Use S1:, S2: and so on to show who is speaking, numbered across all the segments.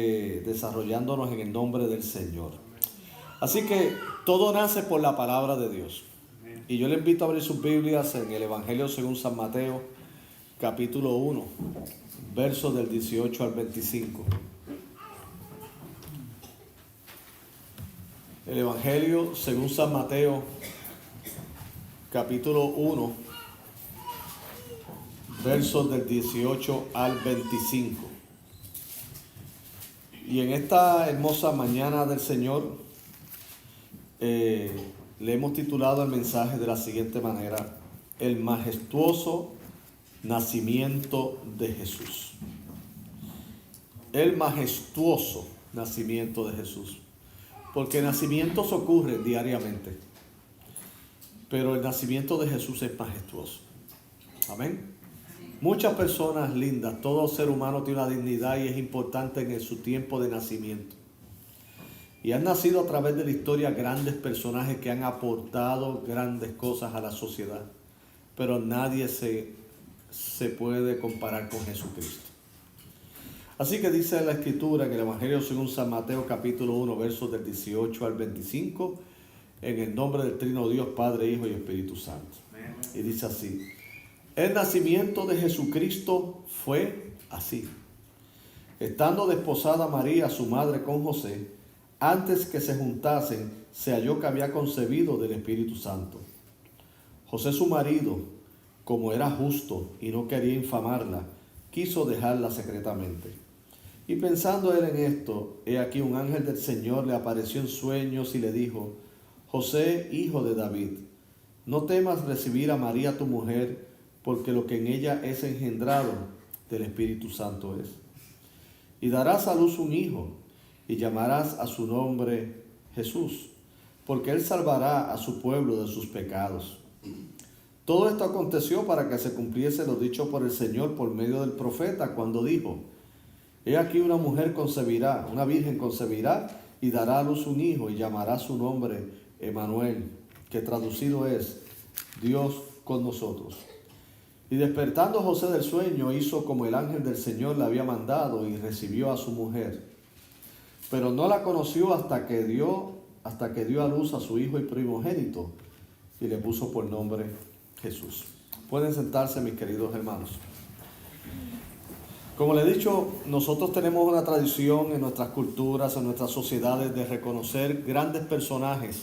S1: desarrollándonos en el nombre del Señor. Así que todo nace por la palabra de Dios. Y yo le invito a abrir sus Biblias en el Evangelio según San Mateo, capítulo 1, versos del 18 al 25. El Evangelio según San Mateo, capítulo 1, versos del 18 al 25. Y en esta hermosa mañana del Señor, le hemos titulado el mensaje de la siguiente manera: el majestuoso nacimiento de Jesús. El majestuoso nacimiento de Jesús. Porque nacimientos ocurren diariamente, pero el nacimiento de Jesús es majestuoso. Amén. Muchas personas lindas, todo ser humano tiene una dignidad y es importante en su tiempo de nacimiento. Y han nacido a través de la historia grandes personajes que han aportado grandes cosas a la sociedad. Pero nadie se puede comparar con Jesucristo. Así que dice la Escritura en el Evangelio según San Mateo capítulo 1, versos del 18 al 25, en el nombre del Trino Dios, Padre, Hijo y Espíritu Santo. Y dice así: el nacimiento de Jesucristo fue así. Estando desposada María, su madre, con José, antes que se juntasen, se halló que había concebido del Espíritu Santo. José, su marido, como era justo y no quería infamarla, quiso dejarla secretamente. Y pensando él en esto, he aquí un ángel del Señor le apareció en sueños y le dijo: José, hijo de David, no temas recibir a María tu mujer, porque lo que en ella es engendrado del Espíritu Santo es. Y darás a luz un hijo, y llamarás a su nombre Jesús, porque él salvará a su pueblo de sus pecados. Todo esto aconteció para que se cumpliese lo dicho por el Señor por medio del profeta, cuando dijo: he aquí una mujer concebirá, una virgen concebirá, y dará a luz un hijo, y llamará su nombre Emmanuel, que traducido es Dios con nosotros. Y despertando José del sueño, hizo como el ángel del Señor le había mandado y recibió a su mujer. Pero no la conoció hasta que dio a luz a su hijo y primogénito, y le puso por nombre Jesús. Pueden sentarse, mis queridos hermanos. Como le he dicho, nosotros tenemos una tradición en nuestras culturas, en nuestras sociedades, de reconocer grandes personajes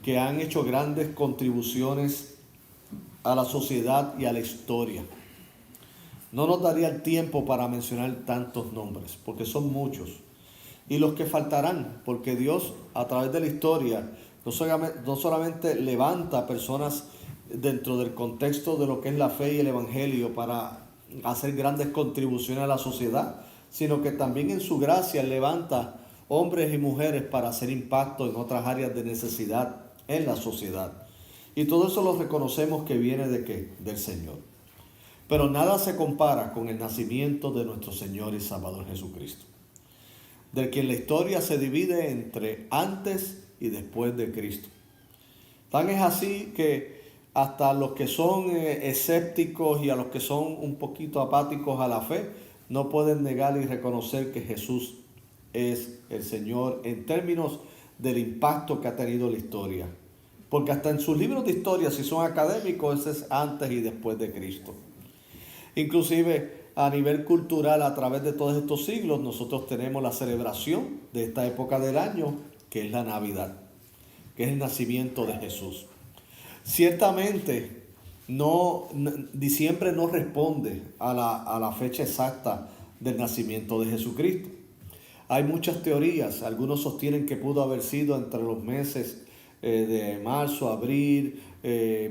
S1: que han hecho grandes contribuciones a la sociedad y a la historia. No nos daría el tiempo para mencionar tantos nombres, porque son muchos. Y los que faltarán, porque Dios a través de la historia no solamente levanta personas dentro del contexto de lo que es la fe y el evangelio para hacer grandes contribuciones a la sociedad, sino que también en su gracia levanta hombres y mujeres para hacer impacto en otras áreas de necesidad en la sociedad. Y todo eso lo reconocemos que viene ¿de qué? Del Señor. Pero nada se compara con el nacimiento de nuestro Señor y Salvador Jesucristo, del quien la historia se divide entre antes y después de Cristo. Tan es así que hasta los que son escépticos y a los que son un poquito apáticos a la fe, no pueden negar y reconocer que Jesús es el Señor en términos del impacto que ha tenido la historia. Porque hasta en sus libros de historia, si son académicos, ese es antes y después de Cristo. Inclusive a nivel cultural, a través de todos estos siglos, nosotros tenemos la celebración de esta época del año, que es la Navidad, que es el nacimiento de Jesús. Ciertamente, diciembre no responde a la fecha exacta del nacimiento de Jesucristo. Hay muchas teorías. Algunos sostienen que pudo haber sido entre los meses de marzo, abril,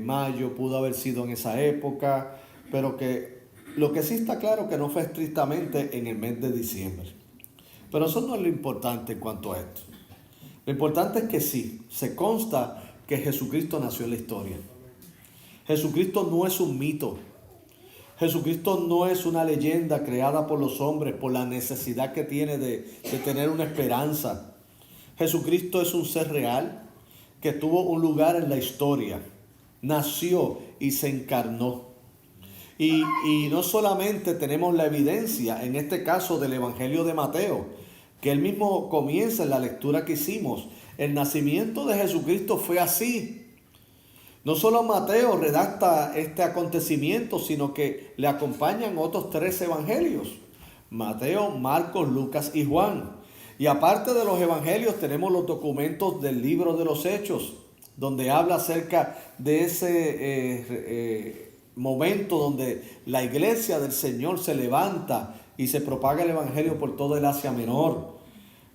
S1: mayo, pudo haber sido en esa época, pero que lo que sí está claro que no fue estrictamente en el mes de diciembre. Pero eso no es lo importante en cuanto a esto. Lo importante es que sí, se consta que Jesucristo nació en la historia. Jesucristo no es un mito. Jesucristo no es una leyenda creada por los hombres por la necesidad que tiene de tener una esperanza. Jesucristo es un ser real que tuvo un lugar en la historia, nació y se encarnó. Y no solamente tenemos la evidencia, en este caso del Evangelio de Mateo, que él mismo comienza en la lectura que hicimos. El nacimiento de Jesucristo fue así. No solo Mateo redacta este acontecimiento, sino que le acompañan otros 3 evangelios: Mateo, Marcos, Lucas y Juan. Y aparte de los evangelios tenemos los documentos del libro de los Hechos, donde habla acerca de ese momento donde la iglesia del Señor se levanta y se propaga el evangelio por todo el Asia Menor.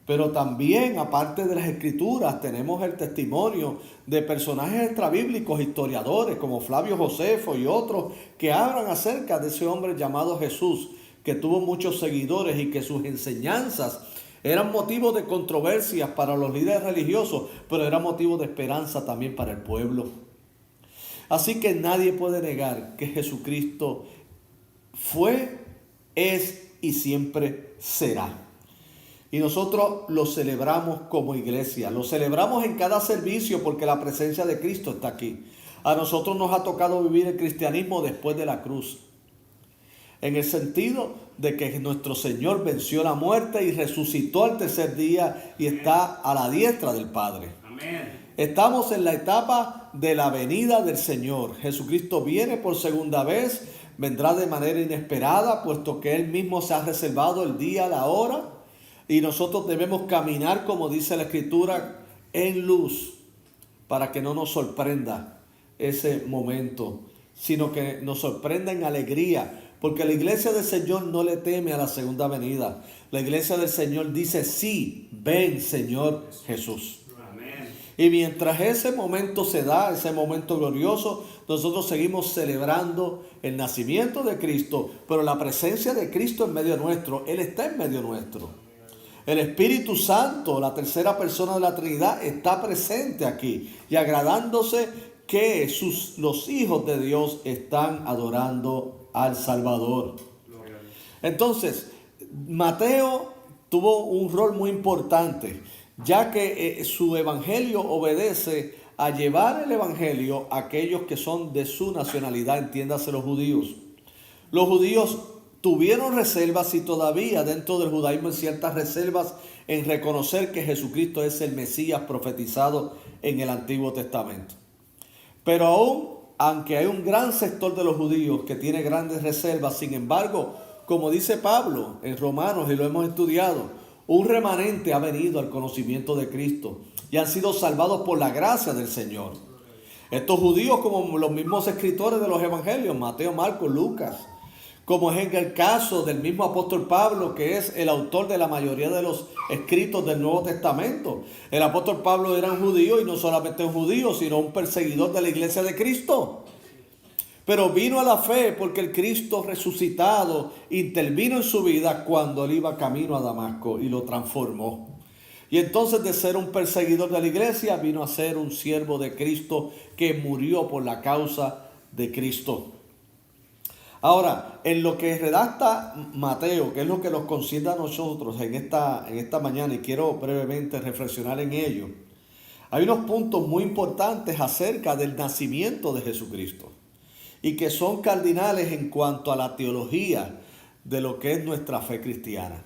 S1: Pero también, aparte de las escrituras, tenemos el testimonio de personajes extrabíblicos, historiadores como Flavio Josefo y otros, que hablan acerca de ese hombre llamado Jesús, que tuvo muchos seguidores y que sus enseñanzas eran motivo de controversias para los líderes religiosos, pero eran motivo de esperanza también para el pueblo. Así que nadie puede negar que Jesucristo fue, es y siempre será. Y nosotros lo celebramos como iglesia, lo celebramos en cada servicio porque la presencia de Cristo está aquí. A nosotros nos ha tocado vivir el cristianismo después de la cruz, en el sentido de que nuestro Señor venció la muerte y resucitó al tercer día y está a la diestra del Padre. Amén. Estamos en la etapa de la venida del Señor. Jesucristo viene por segunda vez, vendrá de manera inesperada, puesto que Él mismo se ha reservado el día, la hora, y nosotros debemos caminar, como dice la Escritura, en luz, para que no nos sorprenda ese momento, sino que nos sorprenda en alegría, porque la iglesia del Señor no le teme a la segunda venida. La iglesia del Señor dice: sí, ven Señor Jesús. Amén. Y mientras ese momento se da, ese momento glorioso, nosotros seguimos celebrando el nacimiento de Cristo, pero la presencia de Cristo en medio nuestro. Él está en medio nuestro. El Espíritu Santo, la tercera persona de la Trinidad, está presente aquí y agradándose que los hijos de Dios están adorando al Salvador. Entonces, Mateo tuvo un rol muy importante, ya que su evangelio obedece a llevar el evangelio a aquellos que son de su nacionalidad, entiéndase los judíos. Los judíos tuvieron reservas y todavía dentro del judaísmo hay ciertas reservas en reconocer que Jesucristo es el Mesías profetizado en el Antiguo Testamento. Pero aún, aunque hay un gran sector de los judíos que tiene grandes reservas, sin embargo, como dice Pablo en Romanos, y lo hemos estudiado, un remanente ha venido al conocimiento de Cristo y han sido salvados por la gracia del Señor. Estos judíos, como los mismos escritores de los evangelios, Mateo, Marcos, Lucas, como es en el caso del mismo apóstol Pablo, que es el autor de la mayoría de los escritos del Nuevo Testamento. El apóstol Pablo era un judío, y no solamente un judío, sino un perseguidor de la iglesia de Cristo. Pero vino a la fe porque el Cristo resucitado intervino en su vida cuando él iba camino a Damasco y lo transformó. Y entonces, de ser un perseguidor de la iglesia, vino a ser un siervo de Cristo que murió por la causa de Cristo. Ahora, en lo que redacta Mateo, que es lo que nos concierne a nosotros en esta mañana, y quiero brevemente reflexionar en ello, hay unos puntos muy importantes acerca del nacimiento de Jesucristo y que son cardinales en cuanto a la teología de lo que es nuestra fe cristiana.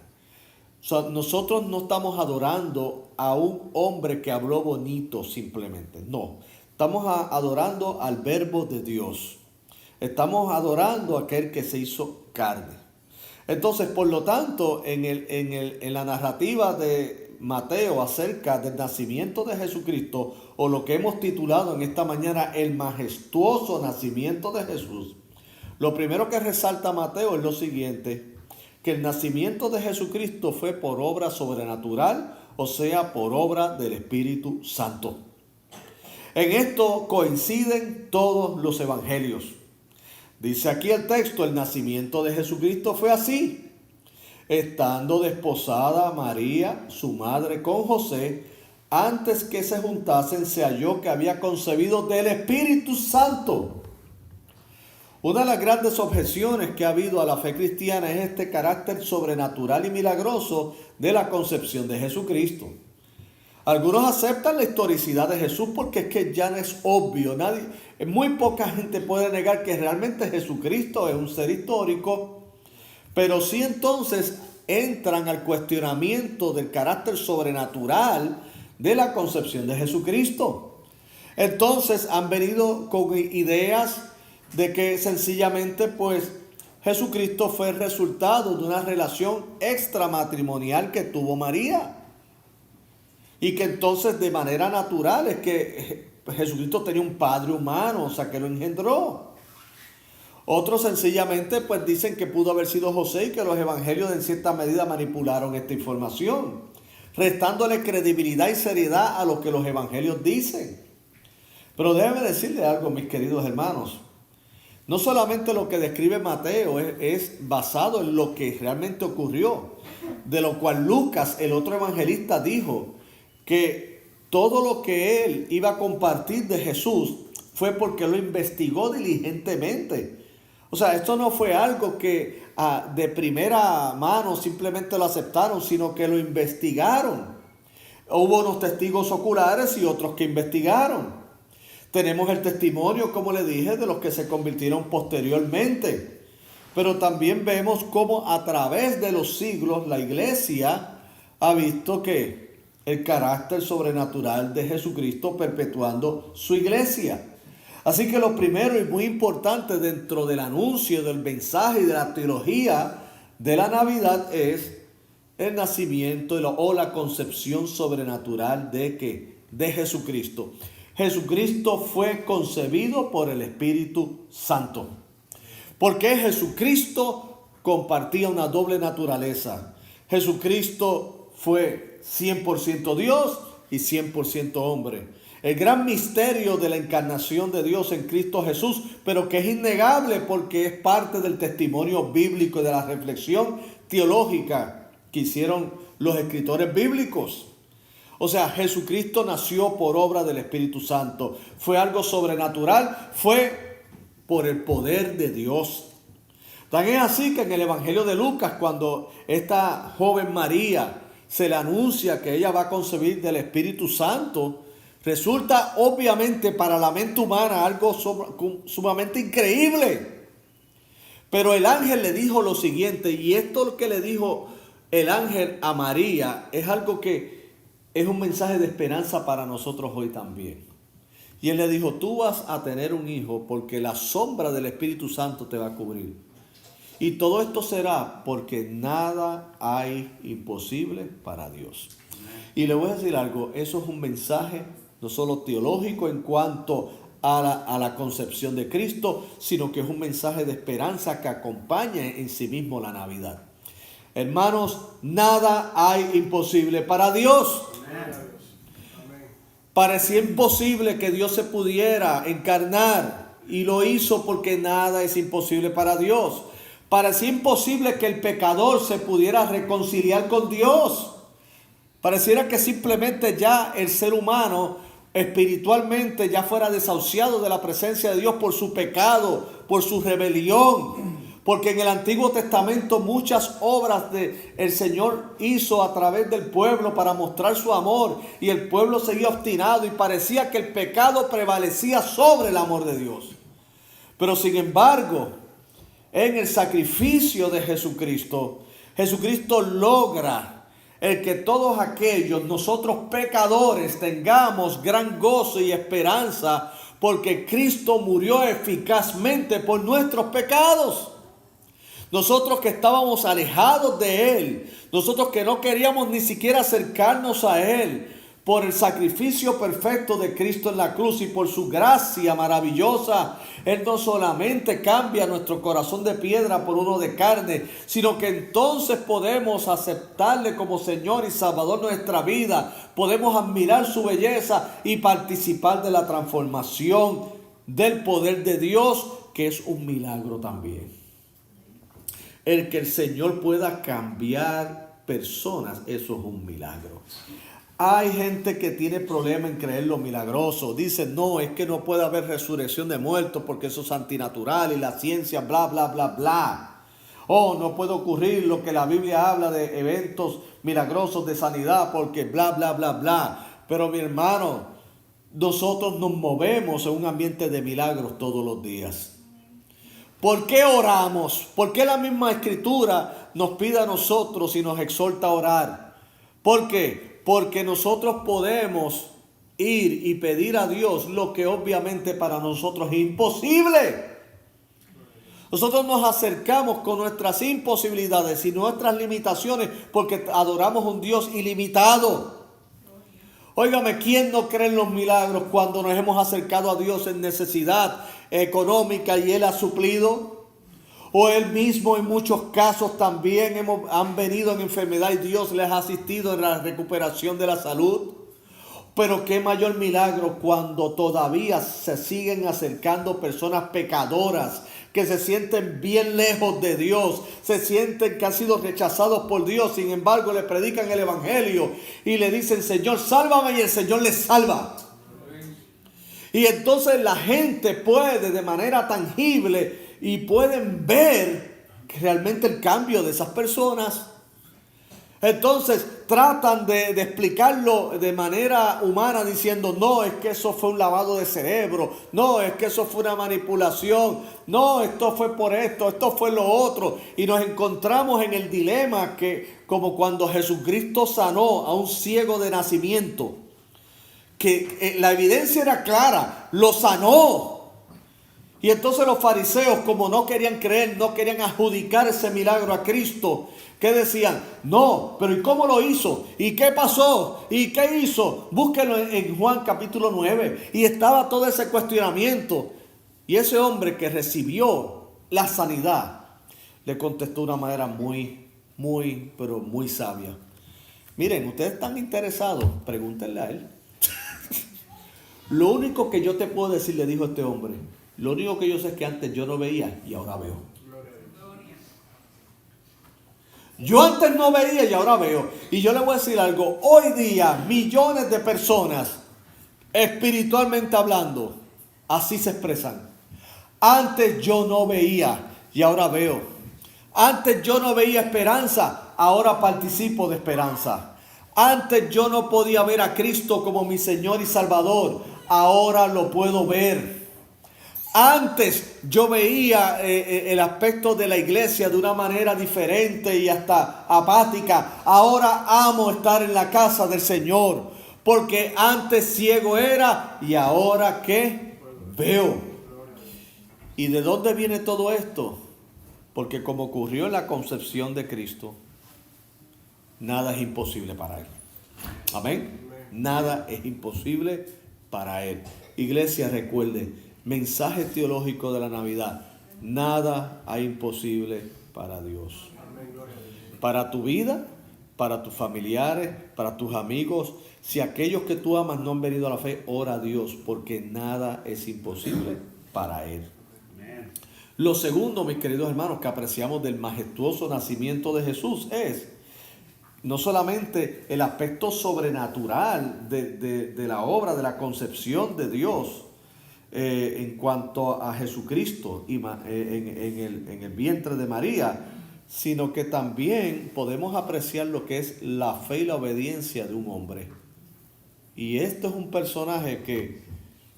S1: O sea, nosotros no estamos adorando a un hombre que habló bonito simplemente, no. Estamos adorando al Verbo de Dios. Estamos adorando a aquel que se hizo carne. Entonces, por lo tanto, en la narrativa de Mateo acerca del nacimiento de Jesucristo, o lo que hemos titulado en esta mañana el majestuoso nacimiento de Jesús, lo primero que resalta Mateo es lo siguiente: que el nacimiento de Jesucristo fue por obra sobrenatural, o sea, por obra del Espíritu Santo. En esto coinciden todos los evangelios. Dice aquí el texto: el nacimiento de Jesucristo fue así. Estando desposada María, su madre, con José, antes que se juntasen, se halló que había concebido del Espíritu Santo. Una de las grandes objeciones que ha habido a la fe cristiana es este carácter sobrenatural y milagroso de la concepción de Jesucristo. Algunos aceptan la historicidad de Jesús porque es que ya no es obvio. Muy poca gente puede negar que realmente Jesucristo es un ser histórico, pero sí entonces entran al cuestionamiento del carácter sobrenatural de la concepción de Jesucristo. Entonces han venido con ideas de que sencillamente pues Jesucristo fue el resultado de una relación extramatrimonial que tuvo María. Y que entonces de manera natural es que Jesucristo tenía un padre humano, o sea que lo engendró. Otros sencillamente pues dicen que pudo haber sido José y que los evangelios en cierta medida manipularon esta información, restándole credibilidad y seriedad a lo que los evangelios dicen. Pero déjenme decirle algo, mis queridos hermanos. No solamente lo que describe Mateo es basado en lo que realmente ocurrió, de lo cual Lucas, el otro evangelista, dijo que todo lo que él iba a compartir de Jesús fue porque lo investigó diligentemente. O sea, esto no fue algo que de primera mano simplemente lo aceptaron, sino que lo investigaron. Hubo unos testigos oculares y otros que investigaron. Tenemos el testimonio, como le dije, de los que se convirtieron posteriormente. Pero también vemos cómo a través de los siglos la iglesia ha visto que el carácter sobrenatural de Jesucristo perpetuando su iglesia. Así que lo primero y muy importante dentro del anuncio, del mensaje y de la teología de la Navidad es el nacimiento o la concepción sobrenatural de Jesucristo. Jesucristo fue concebido por el Espíritu Santo. Porque Jesucristo compartía una doble naturaleza. Jesucristo fue 100% Dios y 100% hombre. El gran misterio de la encarnación de Dios en Cristo Jesús, pero que es innegable porque es parte del testimonio bíblico y de la reflexión teológica que hicieron los escritores bíblicos. O sea, Jesucristo nació por obra del Espíritu Santo. Fue algo sobrenatural, fue por el poder de Dios. Tan es así que en el Evangelio de Lucas, cuando esta joven María se le anuncia que ella va a concebir del Espíritu Santo, resulta obviamente para la mente humana algo sumamente increíble. Pero el ángel le dijo lo siguiente, y esto que le dijo el ángel a María es algo que es un mensaje de esperanza para nosotros hoy también. Y él le dijo, tú vas a tener un hijo porque la sombra del Espíritu Santo te va a cubrir. Y todo esto será porque nada hay imposible para Dios. Y le voy a decir algo, eso es un mensaje no solo teológico en cuanto a la concepción de Cristo, sino que es un mensaje de esperanza que acompaña en sí mismo la Navidad. Hermanos, nada hay imposible para Dios. Parecía imposible que Dios se pudiera encarnar y lo hizo porque nada es imposible para Dios. Parecía imposible que el pecador se pudiera reconciliar con Dios. Pareciera que simplemente ya el ser humano espiritualmente ya fuera desahuciado de la presencia de Dios por su pecado, por su rebelión. Porque en el Antiguo Testamento muchas obras el Señor hizo a través del pueblo para mostrar su amor. Y el pueblo seguía obstinado y parecía que el pecado prevalecía sobre el amor de Dios. Pero sin embargo, en el sacrificio de Jesucristo, Jesucristo logra el que todos aquellos, nosotros pecadores, tengamos gran gozo y esperanza, porque Cristo murió eficazmente por nuestros pecados. Nosotros que estábamos alejados de Él, nosotros que no queríamos ni siquiera acercarnos a Él, por el sacrificio perfecto de Cristo en la cruz y por su gracia maravillosa, Él no solamente cambia nuestro corazón de piedra por uno de carne, sino que entonces podemos aceptarle como Señor y Salvador de nuestra vida, podemos admirar su belleza y participar de la transformación del poder de Dios, que es un milagro también. El que el Señor pueda cambiar personas, eso es un milagro. Hay gente que tiene problema en creer lo milagroso. Dicen, no, es que no puede haber resurrección de muertos porque eso es antinatural y la ciencia, bla, bla, bla, bla. Oh, no puede ocurrir lo que la Biblia habla de eventos milagrosos de sanidad porque bla, bla, bla, bla. Pero mi hermano, nosotros nos movemos en un ambiente de milagros todos los días. ¿Por qué oramos? ¿Por qué la misma Escritura nos pide a nosotros y nos exhorta a orar? ¿Por qué? Porque nosotros podemos ir y pedir a Dios lo que obviamente para nosotros es imposible. Nosotros nos acercamos con nuestras imposibilidades y nuestras limitaciones porque adoramos a un Dios ilimitado. Óigame, ¿quién no cree en los milagros cuando nos hemos acercado a Dios en necesidad económica y Él ha suplido? O Él mismo en muchos casos también han venido en enfermedad y Dios les ha asistido en la recuperación de la salud. Pero qué mayor milagro cuando todavía se siguen acercando personas pecadoras que se sienten bien lejos de Dios, se sienten que han sido rechazados por Dios, sin embargo le predican el evangelio y le dicen: Señor, sálvame, y el Señor les salva. Y entonces la gente puede de manera tangible y pueden ver realmente el cambio de esas personas. Entonces tratan de explicarlo de manera humana diciendo: no, es que eso fue un lavado de cerebro, no, es que eso fue una manipulación, no, esto fue por esto fue lo otro. Y nos encontramos en el dilema que, como cuando Jesucristo sanó a un ciego de nacimiento, que la evidencia era clara, lo sanó. Y entonces los fariseos, como no querían creer, no querían adjudicar ese milagro a Cristo, ¿qué decían? No, pero ¿y cómo lo hizo? ¿Y qué pasó? ¿Y qué hizo? Búsquenlo en Juan capítulo 9. Y estaba todo ese cuestionamiento. Y ese hombre que recibió la sanidad le contestó de una manera pero muy sabia. Miren, ustedes están interesados, pregúntenle a él. Lo único que yo te puedo decir, le dijo este hombre, lo único que yo sé es que antes yo no veía y ahora veo. Yo antes no veía y ahora veo. Y yo le voy a decir algo. Hoy día millones de personas, espiritualmente hablando, así se expresan. Antes yo no veía y ahora veo. Antes yo no veía esperanza, ahora participo de esperanza. Antes yo no podía ver a Cristo como mi Señor y Salvador, ahora lo puedo ver. Antes yo veía el aspecto de la iglesia de una manera diferente y hasta apática. Ahora amo estar en la casa del Señor, porque antes ciego era y ahora ¿qué? Veo. ¿Y de dónde viene todo esto? Porque como ocurrió en la concepción de Cristo, nada es imposible para Él. Amén. Nada es imposible para Él. Iglesia, recuerde, mensaje teológico de la Navidad: nada hay imposible para Dios. Para tu vida, para tus familiares, para tus amigos. Si aquellos que tú amas no han venido a la fe, ora a Dios, porque nada es imposible para Él. Lo segundo, mis queridos hermanos, que apreciamos del majestuoso nacimiento de Jesús es no solamente el aspecto sobrenatural de la obra, de la concepción de Dios, en cuanto a Jesucristo y en el vientre de María, sino que también podemos apreciar lo que es la fe y la obediencia de un hombre. Y este es un personaje que,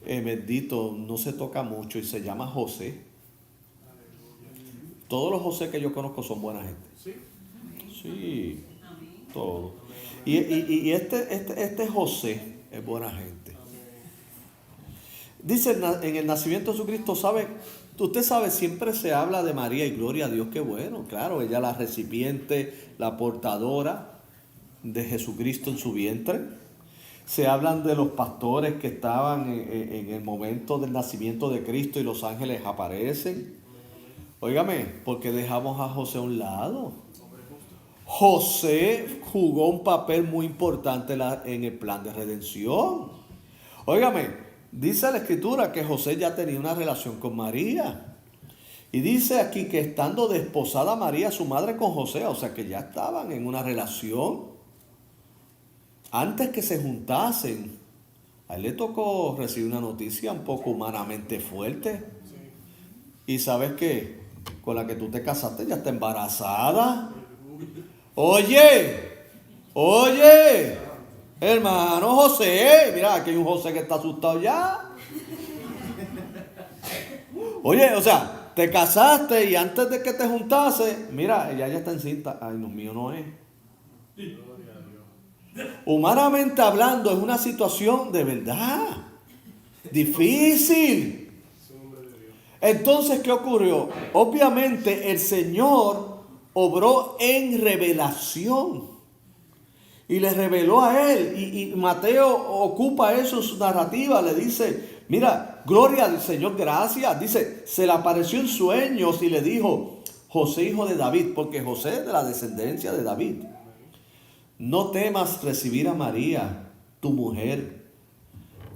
S1: bendito, no se toca mucho y se llama José. Todos los José que yo conozco son buena gente. Sí, todos. Y este José es buena gente. Dice en el nacimiento de Jesucristo, ¿sabe? Usted sabe, siempre se habla de María y gloria a Dios, qué bueno. Claro, ella la recipiente, la portadora de Jesucristo en su vientre. Se hablan de los pastores que estaban en el momento del nacimiento de Cristo y los ángeles aparecen. Óigame, ¿por qué dejamos a José a un lado? José jugó un papel muy importante en el plan de redención. Óigame, dice la Escritura que José ya tenía una relación con María. Y dice aquí que estando desposada María, su madre, con José, o sea que ya estaban en una relación. Antes que se juntasen, a él le tocó recibir una noticia un poco humanamente fuerte. Y ¿sabes qué? Con la que tú te casaste ya está embarazada. Oye, Hermano José, mira, aquí hay un José que está asustado ya. Oye, o sea, te casaste y antes de que te juntase, mira, ella ya está encinta. Ay, no, mío no es. Humanamente hablando, es una situación de verdad difícil. Entonces, ¿qué ocurrió? Obviamente el Señor obró en revelación y le reveló a él. Y Mateo ocupa eso en su narrativa. Le dice, mira, gloria al Señor, gracias. Dice, se le apareció en sueños y le dijo, José, hijo de David, porque José es de la descendencia de David. No temas recibir a María, tu mujer,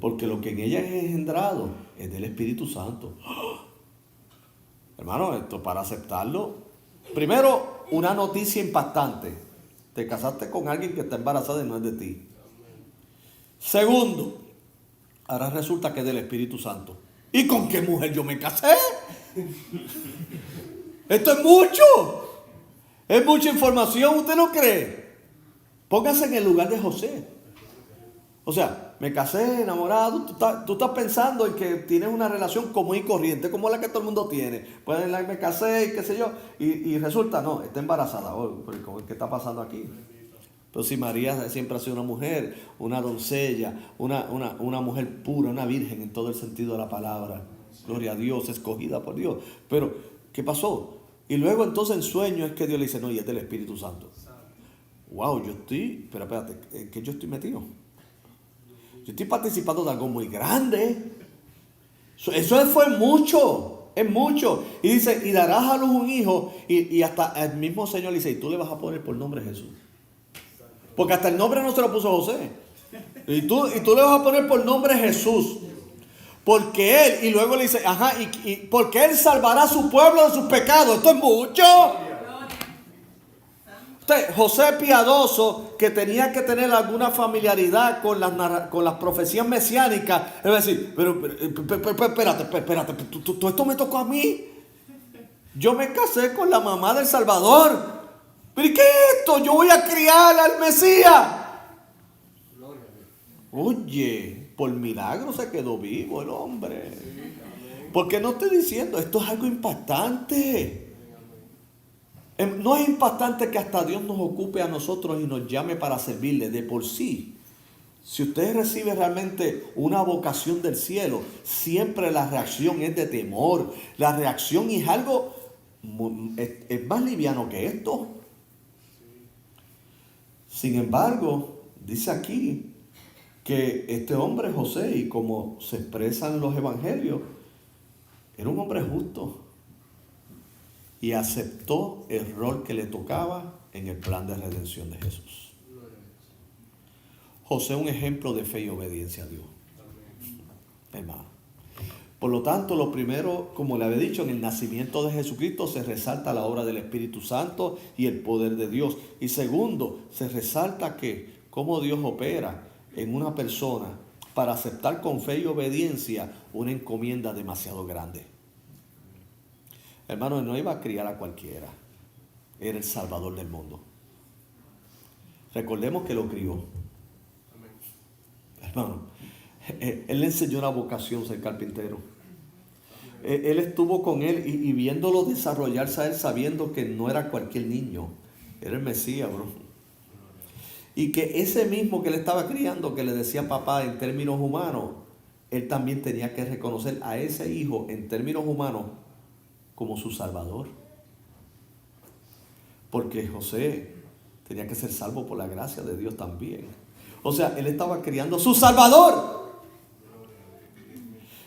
S1: porque lo que en ella es engendrado es del Espíritu Santo. ¡Oh! Hermano, esto para aceptarlo. Primero, una noticia impactante. Te casaste con alguien que está embarazada y no es de ti. Segundo, ahora resulta que es del Espíritu Santo. ¿Y con qué mujer yo me casé? Esto es mucho. Es mucha información, ¿usted no cree? Póngase en el lugar de José. O sea, me casé, enamorado, tú estás pensando en que tienes una relación común y corriente, como la que todo el mundo tiene. Pues me casé y qué sé yo, y resulta, no, está embarazada. Oh, ¿qué está pasando aquí? Pero si María siempre ha sido una mujer, una doncella, una mujer pura, una virgen en todo el sentido de la palabra. Gloria a Dios, escogida por Dios. Pero, ¿qué pasó? Y luego entonces en sueño es que Dios le dice, no, y es del Espíritu Santo. Wow, pero espérate, ¿en qué yo estoy metido? Yo estoy participando de algo muy grande. Eso fue mucho, es mucho. Y dice, y darás a luz un hijo, y hasta el mismo Señor le dice, y tú le vas a poner por nombre Jesús. Porque hasta el nombre no se lo puso José. Y tú le vas a poner por nombre Jesús. Porque Él, y luego le dice, y porque Él salvará a su pueblo de sus pecados. Esto es mucho. José piadoso, que tenía que tener alguna familiaridad con las profecías mesiánicas, es decir, pero espérate, ¿todo esto me tocó a mí? Yo me casé con la mamá del Salvador. ¿Pero qué es esto? Yo voy a criar al Mesías. Oye, por milagro se quedó vivo el hombre. Porque no estoy diciendo, esto es algo impactante. No es impactante que hasta Dios nos ocupe a nosotros y nos llame para servirle de por sí. Si usted recibe realmente una vocación del cielo, siempre la reacción es de temor. La reacción es algo, es más liviano que esto. Sin embargo, dice aquí que este hombre José, y como se expresan los evangelios, era un hombre justo. Y aceptó el rol que le tocaba en el plan de redención de Jesús. José es un ejemplo de fe y obediencia a Dios. Hermano. Por lo tanto, lo primero, como le había dicho, en el nacimiento de Jesucristo se resalta la obra del Espíritu Santo y el poder de Dios. Y segundo, se resalta que cómo Dios opera en una persona para aceptar con fe y obediencia una encomienda demasiado grande. Hermano, no iba a criar a cualquiera. Era el Salvador del mundo. Recordemos que lo crió. Hermano, él le enseñó una vocación ser carpintero. Él estuvo con él y viéndolo desarrollarse a él, sabiendo que no era cualquier niño. Era el Mesías, bro. Y que ese mismo que él estaba criando, que le decía papá en términos humanos, él también tenía que reconocer a ese hijo en términos humanos como su salvador. Porque José tenía que ser salvo por la gracia de Dios también. O sea, él estaba criando a su salvador.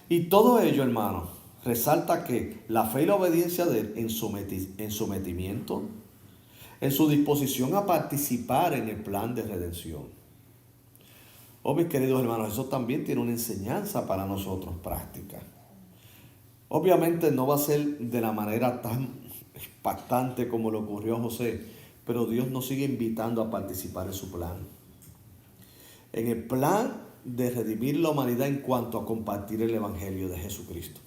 S1: Y todo ello, hermano, resalta que la fe y la obediencia de él en sometimiento, en su disposición a participar en el plan de redención. Oh, mis queridos hermanos, eso también tiene una enseñanza para nosotros práctica. Obviamente no va a ser de la manera tan impactante como le ocurrió a José, pero Dios nos sigue invitando a participar en su plan. En el plan de redimir la humanidad en cuanto a compartir el Evangelio de Jesucristo.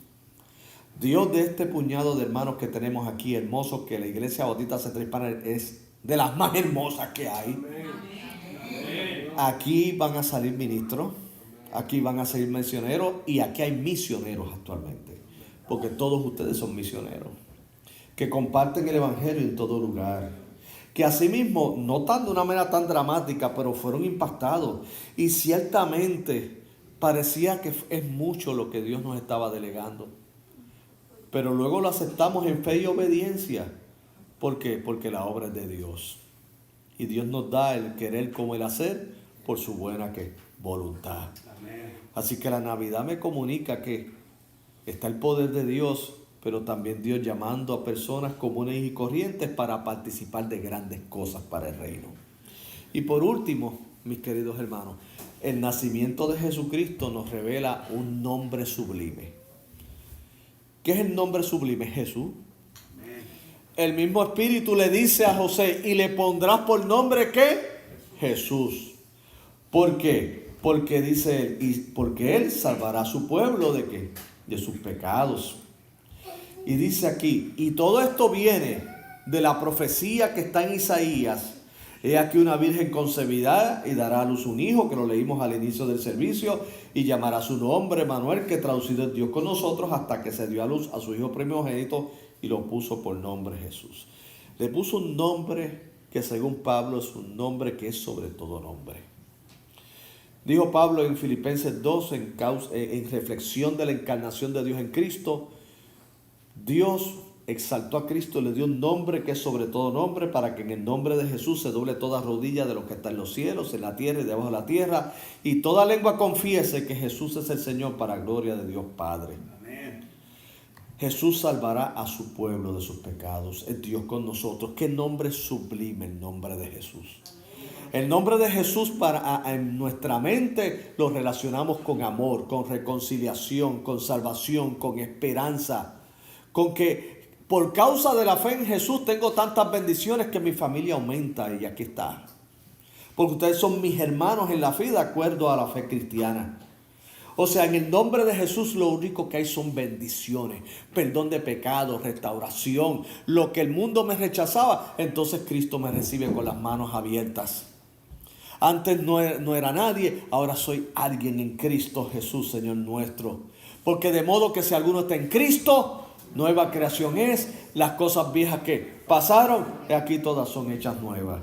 S1: Dios, de este puñado de hermanos que tenemos aquí, hermosos, que la Iglesia Bautista Central Hispana es de las más hermosas que hay. Amén. Aquí van a salir ministros, aquí van a salir misioneros y aquí hay misioneros actualmente, porque todos ustedes son misioneros, que comparten el evangelio en todo lugar, que asimismo, no tan de una manera tan dramática, pero fueron impactados y ciertamente parecía que es mucho lo que Dios nos estaba delegando, pero luego lo aceptamos en fe y obediencia. ¿Por qué? Porque la obra es de Dios. Y Dios nos da el querer como el hacer por su buena voluntad. Amén. Así que la Navidad me comunica que está el poder de Dios, pero también Dios llamando a personas comunes y corrientes para participar de grandes cosas para el reino. Y por último, mis queridos hermanos, el nacimiento de Jesucristo nos revela un nombre sublime. ¿Qué es el nombre sublime? Jesús. El mismo Espíritu le dice a José, y le pondrás por nombre ¿qué? Jesús. ¿Por qué? Porque dice él, y porque él salvará a su pueblo ¿de qué? De sus pecados. Y dice aquí, y todo esto viene de la profecía que está en Isaías. He aquí una virgen concebirá y dará a luz un hijo, que lo leímos al inicio del servicio, y llamará su nombre Emmanuel, que traducido es Dios con nosotros, hasta que se dio a luz a su hijo primogénito y lo puso por nombre Jesús. Le puso un nombre que según Pablo es un nombre que es sobre todo nombre. Dijo Pablo en Filipenses 2, en reflexión de la encarnación de Dios en Cristo, Dios exaltó a Cristo, le dio un nombre que es sobre todo nombre, para que en el nombre de Jesús se doble toda rodilla de los que están en los cielos, en la tierra y debajo de la tierra, y toda lengua confiese que Jesús es el Señor, para gloria de Dios Padre. Amén. Jesús salvará a su pueblo de sus pecados. Es Dios con nosotros. Qué nombre sublime el nombre de Jesús. El nombre de Jesús en nuestra mente lo relacionamos con amor, con reconciliación, con salvación, con esperanza, con que por causa de la fe en Jesús tengo tantas bendiciones que mi familia aumenta, y aquí está. Porque ustedes son mis hermanos en la fe de acuerdo a la fe cristiana. O sea, en el nombre de Jesús lo único que hay son bendiciones, perdón de pecados, restauración. Lo que el mundo me rechazaba, entonces Cristo me recibe con las manos abiertas. Antes no era nadie, ahora soy alguien en Cristo Jesús, Señor nuestro. Porque de modo que si alguno está en Cristo, nueva creación es, las cosas viejas que pasaron, aquí todas son hechas nuevas.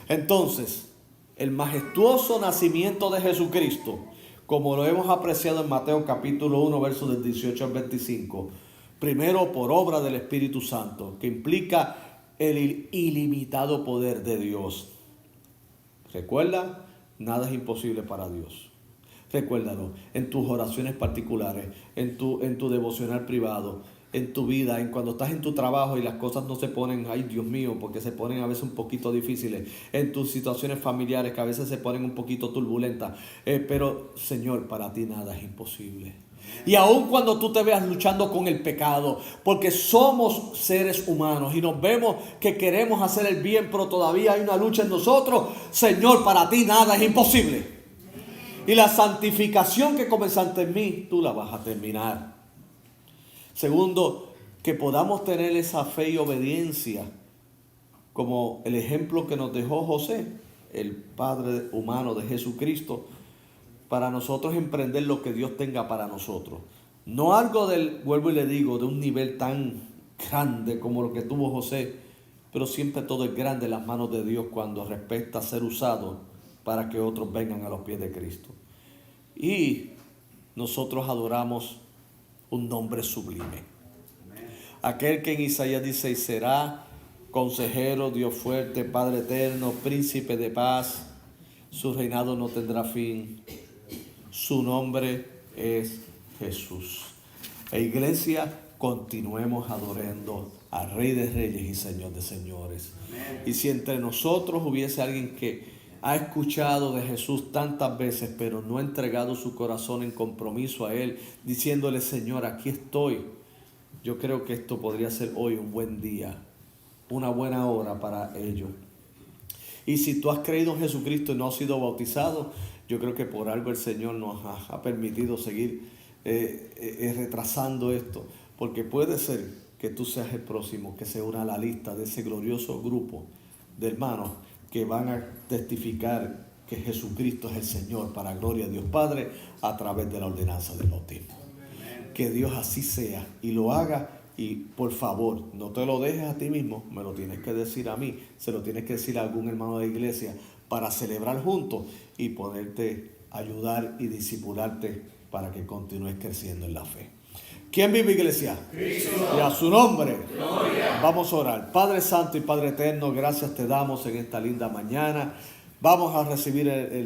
S1: Entonces, el majestuoso nacimiento de Jesucristo, como lo hemos apreciado en Mateo capítulo 1, versos del 18 al 25, primero por obra del Espíritu Santo, que implica el ilimitado poder de Dios. Recuerda, nada es imposible para Dios. Recuérdalo en tus oraciones particulares, en tu devocional privado, en tu vida, en cuando estás en tu trabajo y las cosas no se ponen, ay Dios mío, porque se ponen a veces un poquito difíciles, en tus situaciones familiares que a veces se ponen un poquito turbulentas, pero Señor, para ti nada es imposible. Y aun cuando tú te veas luchando con el pecado, porque somos seres humanos y nos vemos que queremos hacer el bien, pero todavía hay una lucha en nosotros, Señor, para ti nada es imposible. Y la santificación que comenzaste en mí, tú la vas a terminar. Segundo, que podamos tener esa fe y obediencia, como el ejemplo que nos dejó José, el Padre humano de Jesucristo, para nosotros emprender lo que Dios tenga para nosotros. No algo vuelvo y le digo, de un nivel tan grande como lo que tuvo José, pero siempre todo es grande en las manos de Dios cuando respecta a ser usado para que otros vengan a los pies de Cristo. Y nosotros adoramos un nombre sublime. Aquel que en Isaías dice, y será consejero, Dios fuerte, Padre eterno, príncipe de paz, su reinado no tendrá fin, su nombre es Jesús. E iglesia, continuemos adorando al Rey de Reyes y Señor de Señores. Y si entre nosotros hubiese alguien que ha escuchado de Jesús tantas veces, pero no ha entregado su corazón en compromiso a Él, diciéndole, Señor, aquí estoy. Yo creo que esto podría ser hoy un buen día, una buena hora para ello. Y si tú has creído en Jesucristo y no has sido bautizado, yo creo que por algo el Señor nos ha permitido seguir retrasando esto, porque puede ser que tú seas el próximo que se una a la lista de ese glorioso grupo de hermanos que van a testificar que Jesucristo es el Señor para gloria de Dios Padre a través de la ordenanza del bautismo. Que Dios así sea y lo haga. Y por favor, no te lo dejes a ti mismo, me lo tienes que decir a mí, se lo tienes que decir a algún hermano de la iglesia para celebrar juntos y poderte ayudar y discipularte para que continúes creciendo en la fe. ¿Quién vive, iglesia?
S2: Cristo.
S1: Y a su nombre.
S2: Gloria.
S1: Vamos a orar. Padre Santo y Padre Eterno, gracias te damos en esta linda mañana. Vamos a recibir el